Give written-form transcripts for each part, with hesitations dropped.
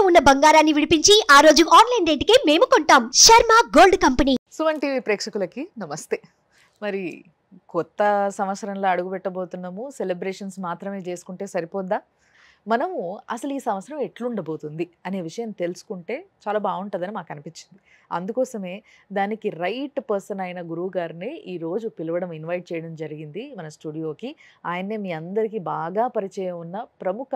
ఉన్న బంగారాన్ని విడిపించి ఆ రోజు ఆన్లైన్ రేటుకే మేము కొంటాం. Sharma gold company. Suman TV ప్రేక్షకులకి నమస్తే. మరి కొత్త సంవత్సరంలో అడుగుపెట్టబోతున్నాము. సెలబ్రేషన్స్ మాత్రమే చేసుకుంటే సరిపోద్దా? మనము అసలు ఈ సంవత్సరం ఎట్లుండబోతుంది అనే విషయం తెలుసుకుంటే చాలా బాగుంటుందని మాకు అనిపించింది. అందుకోసమే దానికి రైట్ పర్సన్ అయిన గురువు గారిని ఈరోజు పిలవడం, ఇన్వైట్ చేయడం జరిగింది మన స్టూడియోకి. ఆయన్నే మీ అందరికీ బాగా పరిచయం ఉన్న ప్రముఖ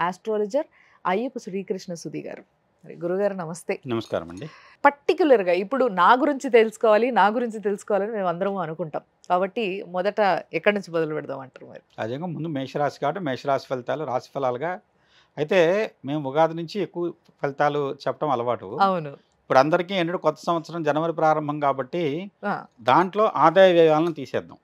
ఆస్ట్రాలజర్ అయ్యప్ప శ్రీకృష్ణ సుధీ గారు. మరి గురుగారు నమస్తే. నమస్కారం అండి. పర్టికులర్గా ఇప్పుడు నా గురించి తెలుసుకోవాలని మేము అందరం అనుకుంటాం. కాబట్టి మొదట ఎక్కడి నుంచి మొదలు పెడదాం అంటారు? మరి సహజంగా ముందు మేషరాశి కాబట్టి మేషరాశి ఫలితాలు రాశి ఫలాలుగా అయితే మేము ఉగాది నుంచి ఎక్కువ ఫలితాలు చెప్పడం అలవాటు. అవును. ఇప్పుడు అందరికీ ఏంటంటే కొత్త సంవత్సరం జనవరి ప్రారంభం కాబట్టి దాంట్లో ఆదాయ వ్యయాలను తీసేద్దాం.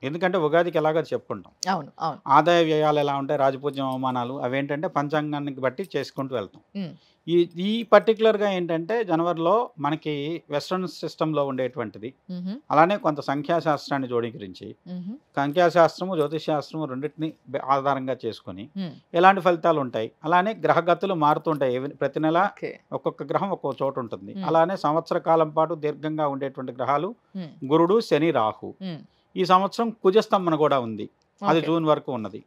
ఎందుకంటే ఉగాదికి ఎలాగో చెప్పుకుంటాం. అవును అవును. ఆదాయ వ్యయాలు ఎలా ఉంటాయి, రాజపూజ్యం అవమానాలు అవేంటంటే పంచాంగానికి బట్టి చేసుకుంటూ వెళ్తాం. ఈ పర్టికులర్గా ఏంటంటే జనవరిలో మనకి వెస్ట్రన్ సిస్టంలో ఉండేటువంటిది, అలానే కొంత సంఖ్యాశాస్త్రాన్ని జోడీకరించి సంఖ్యాశాస్త్రము జ్యోతిష్ శాస్త్రము రెండింటిని ఆధారంగా చేసుకొని ఎలాంటి ఫలితాలు ఉంటాయి. అలానే గ్రహగతులు మారుతుంటాయి. ప్రతి నెల ఒక్కొక్క గ్రహం ఒక్కొక్క చోట ఉంటుంది. అలానే సంవత్సర కాలం పాటు దీర్ఘంగా ఉండేటువంటి గ్రహాలు గురుడు, శని, రాహు. ఈ సంవత్సరం కుజస్తంభన కూడా ఉంది, అది జూన్ వరకు ఉన్నది.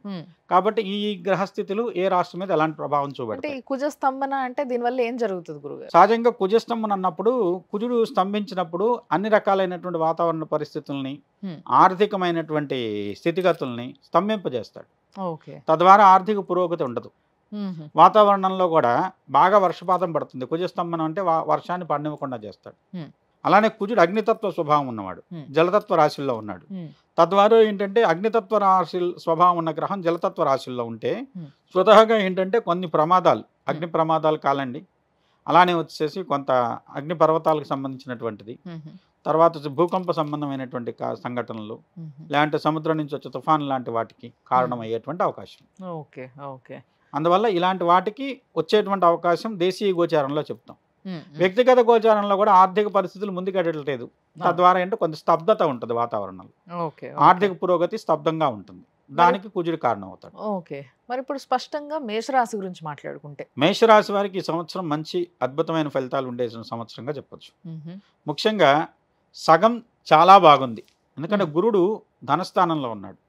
కాబట్టి ఈ గ్రహస్థితులు ఏ రాష్ట్రం మీద ఎలాంటి ప్రభావం చూపెడతాయి? కుజస్తంభన అంటే దీనివల్ల ఏం జరుగుతుంది గురుగారు? సహజంగా కుజస్తంభన అన్నప్పుడు కుజుడు స్తంభించినప్పుడు అన్ని రకాలైనటువంటి వాతావరణ పరిస్థితుల్ని, ఆర్థికమైనటువంటి స్థితిగతుల్ని స్తంభింపజేస్తాడు. తద్వారా ఆర్థిక పురోగతి ఉండదు. వాతావరణంలో కూడా బాగా వర్షపాతం పడుతుంది. కుజస్తంభనం అంటే వర్షాన్ని పడనివ్వకుండా చేస్తాడు. అలానే కుజుడు అగ్నితత్వ స్వభావం ఉన్నవాడు, జలతత్వ రాశుల్లో ఉన్నాడు. తద్వారా ఏంటంటే అగ్నితత్వ రాశి స్వభావం ఉన్న గ్రహం జలతత్వ రాశుల్లో ఉంటే స్వతహాగా ఏంటంటే కొన్ని ప్రమాదాలు, అగ్ని ప్రమాదాలు కాలండి, అలానే వచ్చేసి కొంత అగ్ని పర్వతాలకు సంబంధించినటువంటిది, తర్వాత భూకంప సంబంధమైనటువంటి సంఘటనలు, లేదంటే సముద్రం నుంచి వచ్చే తుఫాను లాంటి వాటికి కారణమయ్యేటువంటి అవకాశం. అందువల్ల ఇలాంటి వాటికి వచ్చేటువంటి అవకాశం దేశీయ గోచారంలో చెప్తాం. వ్యక్తిగత గోచారంలో కూడా ఆర్థిక పరిస్థితులు ముందుకెళ్ళట్లేదు. తద్వారా ఏంటో కొంత స్తబ్దత ఉంటుంది వాతావరణంలో, ఆర్థిక పురోగతి స్తబ్దంగా ఉంటుంది. దానికి కుజుడు కారణం అవుతాడు. మరి ఇప్పుడు స్పష్టంగా మేషరాశి గురించి మాట్లాడుకుంటే, మేషరాశి వారికి ఈ సంవత్సరం మంచి అద్భుతమైన ఫలితాలు ఉండే సంవత్సరంగా చెప్పొచ్చు. ముఖ్యంగా సగం చాలా బాగుంది. ఎందుకంటే గురుడు ధనస్థానంలో ఉన్నాడు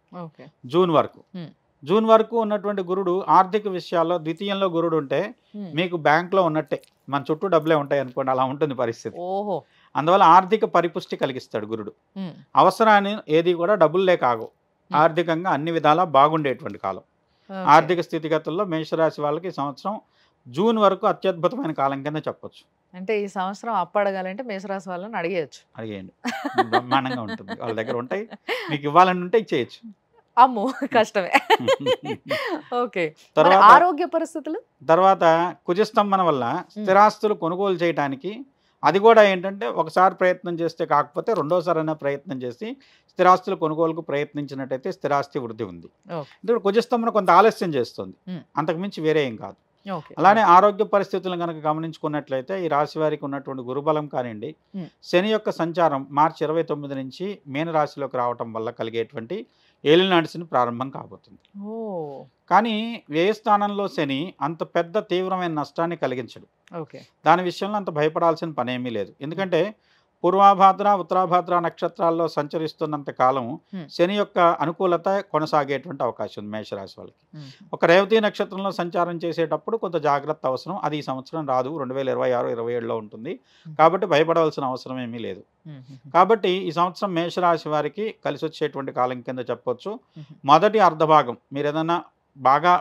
జూన్ వరకు ఉన్నటువంటి గురుడు ఆర్థిక విషయాల్లో ద్వితీయంలో గురుడు ఉంటే మీకు బ్యాంక్లో ఉన్నట్టే, మన చుట్టూ డబ్బులే ఉంటాయి అనుకోండి, అలా ఉంటుంది పరిస్థితి. అందువల్ల ఆర్థిక పరిపుష్టి కలిగిస్తాడు గురుడు. అవసరాన్ని ఏది కూడా డబ్బులు లేక ఆగవు. ఆర్థికంగా అన్ని విధాలా బాగుండేటువంటి కాలం. ఆర్థిక స్థితిగతుల్లో మేషరాశి వాళ్ళకి ఈ సంవత్సరం జూన్ వరకు అత్యద్భుతమైన కాలం కింద చెప్పొచ్చు. అంటే ఈ సంవత్సరం అప్పు అడగాలంటే మేషరాశి వాళ్ళని అడిగేయండి, బ్రహ్మాండంగా ఉంటుంది. వాళ్ళ దగ్గర ఉంటాయి, మీకు ఇవ్వాలని ఉంటే ఇచ్చేయచ్చు. అమ్మో కష్టమే. ఆరోగ్య పరిస్థితులు తర్వాత కుజస్తంభన వల్ల స్థిరాస్తులు కొనుగోలు చేయడానికి, అది కూడా ఏంటంటే ఒకసారి ప్రయత్నం చేస్తే కాకపోతే రెండోసారైనా ప్రయత్నం చేసి స్థిరాస్తులు కొనుగోలుకు ప్రయత్నించినట్టయితే స్థిరాస్తి వృద్ధి ఉంది. ఇప్పుడు కుజస్తంభన కొంత ఆలస్యం చేస్తుంది, అంతకుమించి వేరే ఏం కాదు. అలానే ఆరోగ్య పరిస్థితులను కనుక గమనించుకున్నట్లయితే ఈ రాశి వారికి ఉన్నటువంటి గురుబలం కానివ్వండి, శని యొక్క సంచారం మార్చి 29 నుంచి మీన రాశిలోకి రావటం వల్ల కలిగేటువంటి ఏలినాటి శని ప్రారంభం కాబోతుంది. కానీ వ్యయ స్థానంలో శని అంత పెద్ద తీవ్రమైన నష్టాన్ని కలిగించడు. దాని విషయంలో అంత భయపడాల్సిన పని ఏమీ లేదు. ఎందుకంటే పూర్వాభాద్ర ఉత్తరాభాద్ర నక్షత్రాల్లో సంచరిస్తున్నంత కాలం శని యొక్క అనుకూలత కొనసాగేటువంటి అవకాశం ఉంది మేషరాశి వాళ్ళకి. ఒక రేవతి నక్షత్రంలో సంచారం చేసేటప్పుడు కొంత జాగ్రత్త అవసరం. అది ఈ సంవత్సరం రాదు, 2026-27లో ఉంటుంది. కాబట్టి భయపడవలసిన అవసరం ఏమీ లేదు. కాబట్టి ఈ సంవత్సరం మేషరాశి వారికి కలిసి వచ్చేటువంటి కాలం కింద చెప్పొచ్చు. మొదటి అర్ధభాగం మీరు ఏదైనా బాగా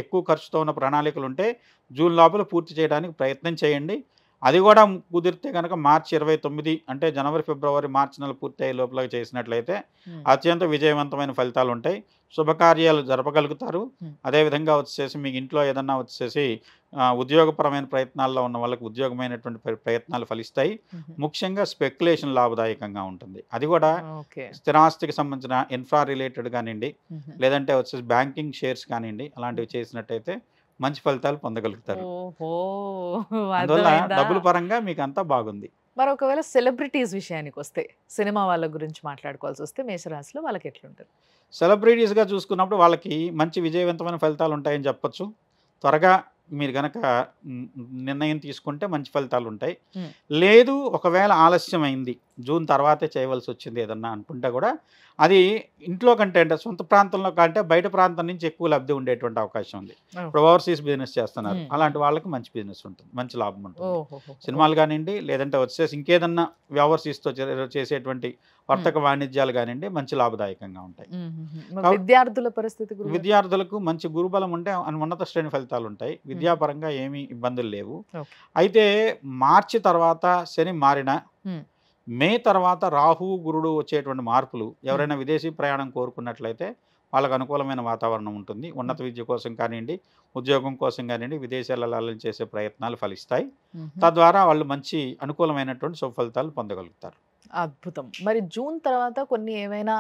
ఎక్కువ ఖర్చుతో ఉన్న ప్రణాళికలు ఉంటే జూన్ లోపల పూర్తి చేయడానికి ప్రయత్నం చేయండి. అది కూడా కుదిరితే కనుక మార్చి 29 అంటే జనవరి, ఫిబ్రవరి, మార్చి నెల పూర్తి అయ్యే లోపల చేసినట్లయితే అత్యంత విజయవంతమైన ఫలితాలు ఉంటాయి. శుభకార్యాలు జరపగలుగుతారు. అదేవిధంగా వచ్చేసి మీకు ఇంట్లో ఏదన్నా వచ్చేసి ఉద్యోగపరమైన ప్రయత్నాల్లో ఉన్న వాళ్ళకి ఉద్యోగమైనటువంటి ప్రయత్నాలు ఫలిస్తాయి. ముఖ్యంగా స్పెక్యులేషన్ లాభదాయకంగా ఉంటుంది. అది కూడా స్థిరాస్తికి సంబంధించిన ఇన్ఫ్రా రిలేటెడ్ కానివ్వండి, లేదంటే వచ్చేసి బ్యాంకింగ్ షేర్స్ కానివ్వండి, అలాంటివి చేసినట్టయితే మంచి ఫలితాలు పొందగలుగుతారు. అందువల్ల డబ్బుల పరంగా మీకు అంతా బాగుంది. మరి ఒకవేళ సెలబ్రిటీస్ విషయానికి వస్తే, సినిమా వాళ్ళ గురించి మాట్లాడుకోవాల్సి వస్తే మేషరాశిలో వాళ్ళకి ఎట్లుంటుంది? సెలబ్రిటీస్గా చూసుకున్నప్పుడు వాళ్ళకి మంచి విజయవంతమైన ఫలితాలు ఉంటాయని చెప్పొచ్చు. త్వరగా మీరు గనక నిర్ణయం తీసుకుంటే మంచి ఫలితాలు ఉంటాయి. Hmm. లేదు ఒకవేళ ఆలస్యమైంది, జూన్ తర్వాతే చేయవలసి వచ్చింది ఏదన్నా అనుకుంటే కూడా అది ఇంట్లో కంటే అంటే సొంత ప్రాంతంలో కంటే బయట ప్రాంతం నుంచి ఎక్కువ లబ్ధి ఉండేటువంటి అవకాశం ఉంది. Oh. ఇప్పుడు ఓవర్సీస్ బిజినెస్ చేస్తున్నారు, Hmm. అలాంటి వాళ్ళకి మంచి బిజినెస్ ఉంటుంది, మంచి లాభం ఉంటుంది. ఓహో. సినిమాలు కానివ్వండి, లేదంటే వచ్చేసి ఇంకేదన్నా ఓవర్సీస్తో చేసేటువంటి వర్తక వాణిజ్యాలు కానివ్వండి, మంచి లాభదాయకంగా ఉంటాయి. మరి విద్యార్థుల పరిస్థితి గురించి విద్యార్థులకు మంచి గురుబలం ఉంటే ఉన్నత శ్రేణి ఫలితాలు ఉంటాయి. విద్యాపరంగా ఏమీ ఇబ్బందులు లేవు. Okay. అయితే మార్చి తర్వాత శని మారిన Hmm. మే తర్వాత రాహు గురుడు వచ్చేటువంటి మార్పులు ఎవరైనా విదేశీ ప్రయాణం కోరుకున్నట్లయితే వాళ్ళకు అనుకూలమైన వాతావరణం ఉంటుంది. ఉన్నత విద్య కోసం కానివ్వండి, ఉద్యోగం కోసం కానివ్వండి, విదేశాల వెళ్ళాలని చేసే ప్రయత్నాలు ఫలిస్తాయి. తద్వారా వాళ్ళు మంచి అనుకూలమైనటువంటి శుభ ఫలితాలు పొందగలుగుతారు. అద్భుతం. మరి జూన్ తర్వాత కొన్ని ఏమైనా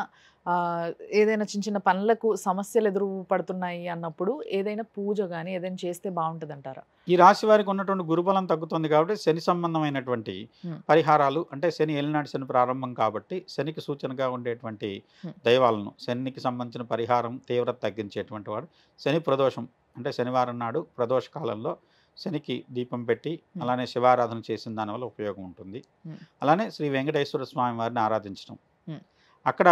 ఏదైనా చిన్న చిన్న పనులకు సమస్యలు ఎదురు పడుతున్నాయి అన్నప్పుడు ఏదైనా పూజ కానీ ఏదైనా చేస్తే బాగుంటుంది అంటారా? ఈ రాశి వారికి ఉన్నటువంటి గురుబలం తగ్గుతుంది కాబట్టి శని సంబంధమైనటువంటి పరిహారాలు, అంటే శని ఏలినాటి శని ప్రారంభం కాబట్టి శనికి సూచనగా ఉండేటువంటి దైవాలను, శనికి సంబంధించిన పరిహారం తీవ్రత తగ్గించేటువంటి వాడు శని ప్రదోషం, అంటే శనివారం నాడు ప్రదోష కాలంలో శనికి దీపం పెట్టి అలానే శివారాధన చేసిన దానివల్ల ఉపయోగం ఉంటుంది. అలానే శ్రీ వెంకటేశ్వర స్వామి వారిని ఆరాధించడం, అక్కడ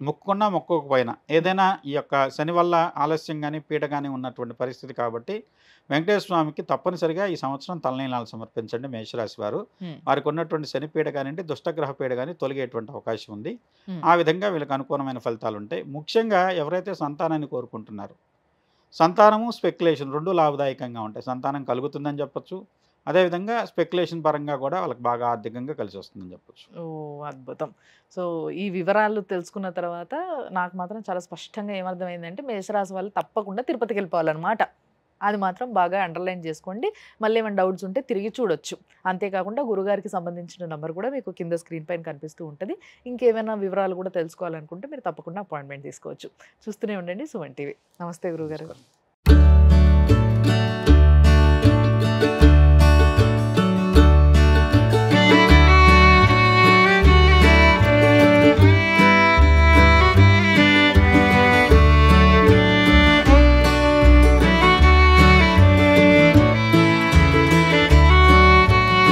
మొక్కుకున్నా మొక్కకపోయినా ఏదైనా ఈ యొక్క శని వల్ల ఆలస్యం కానీ పీడ కానీ ఉన్నటువంటి పరిస్థితి కాబట్టి వెంకటేశ్వర స్వామికి తప్పనిసరిగా ఈ సంవత్సరం తలనీలాలు సమర్పించండి. మేషరాశి వారు వారికి ఉన్నటువంటి శని పీడ కానివ్వండి, దుష్టగ్రహ పీడ కానీ తొలగేటువంటి అవకాశం ఉంది. ఆ విధంగా వీళ్ళకి అనుకూలమైన ఫలితాలు ఉంటాయి. ముఖ్యంగా ఎవరైతే సంతానాన్ని కోరుకుంటున్నారో, సంతానము స్పెక్యులేషన్ రెండు లాభదాయకంగా ఉంటాయి. సంతానం కలుగుతుందని చెప్పచ్చు, అదేవిధంగా స్పెక్యులేషన్ పరంగా కూడా వాళ్ళకి బాగా ఆర్థికంగా కలిసి వస్తుందని చెప్పచ్చు. ఓ అద్భుతం. సో ఈ వివరాలు తెలుసుకున్న తర్వాత నాకు మాత్రం చాలా స్పష్టంగా ఏమర్థమైందంటే మేషరాశి వాళ్ళు తప్పకుండా తిరుపతికి వెళ్ళిపోవాలన్నమాట. అది మాత్రం బాగా అండర్లైన్ చేసుకోండి. మళ్ళీ ఏమైనా డౌట్స్ ఉంటే తిరిగి చూడొచ్చు. అంతేకాకుండా గురుగారికి సంబంధించిన నెంబర్ కూడా మీకు కింద స్క్రీన్ పైన కనిపిస్తూ ఉంటుంది. ఇంకేమైనా వివరాలు కూడా తెలుసుకోవాలనుకుంటే మీరు తప్పకుండా అపాయింట్మెంట్ తీసుకోవచ్చు. చూస్తూనే ఉండండి సుమన్ టీవీ. నమస్తే గురుగారు.